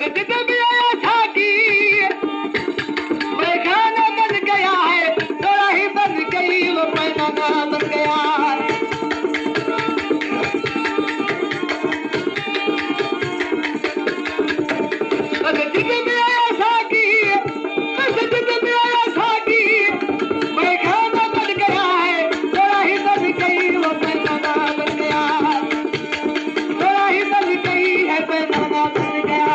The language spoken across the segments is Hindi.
मस्जिद में आया साकी पैखाना बन गया है, थोड़ा ही बन गई वो पैखाना बन गया है। मस्जिद में आया साकी, मस्जिद में आया साकी पैखाना बन गया है, थोड़ा ही बन गई वो पैखाना बन गया है, थोड़ा ही बन गई है पैखाना बन गया।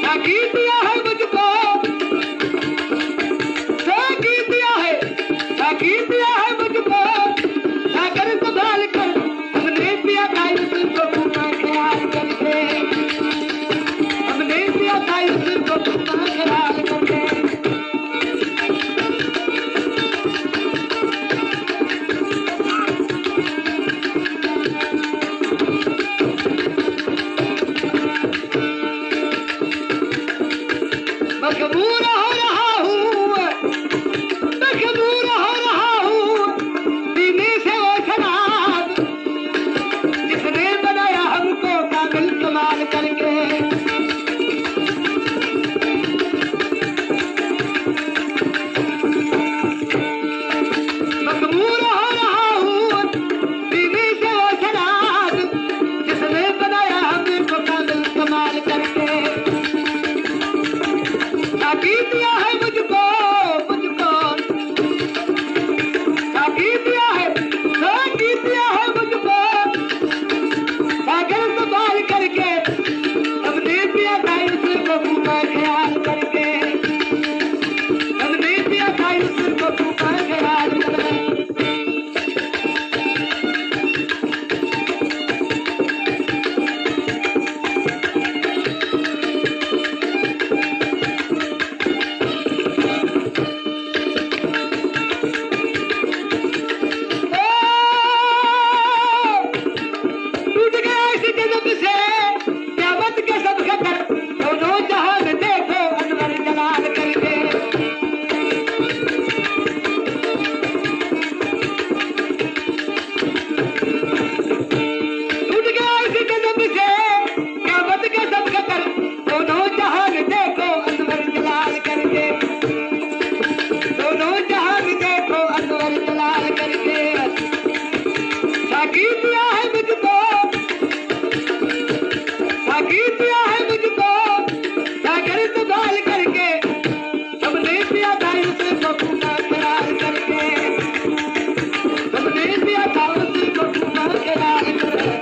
साकी दिया है मुझको, साकी दिया है, साकी दिया है मुझको, सागर संभाल कर हमने पिया था इसको पूरा ख्याल करके, हमने पिया था इसको पूरा ख्याल करके। मजबूर हो रहा हूँ, मजबूर हो रहा हूँ पीने से वो शराब जिसने बनाया हमको काबिल कमाल करके। मजबूर हो रहा हूँ पीने से वो शराब जिसने बनाया हमको काबिल कमाल करके। साकी दिया है मुझको, मुझको साकी दिया है, साकी दिया है मुझको, सागर संभाल करके हमने पिया था इसको पूरा ख्याल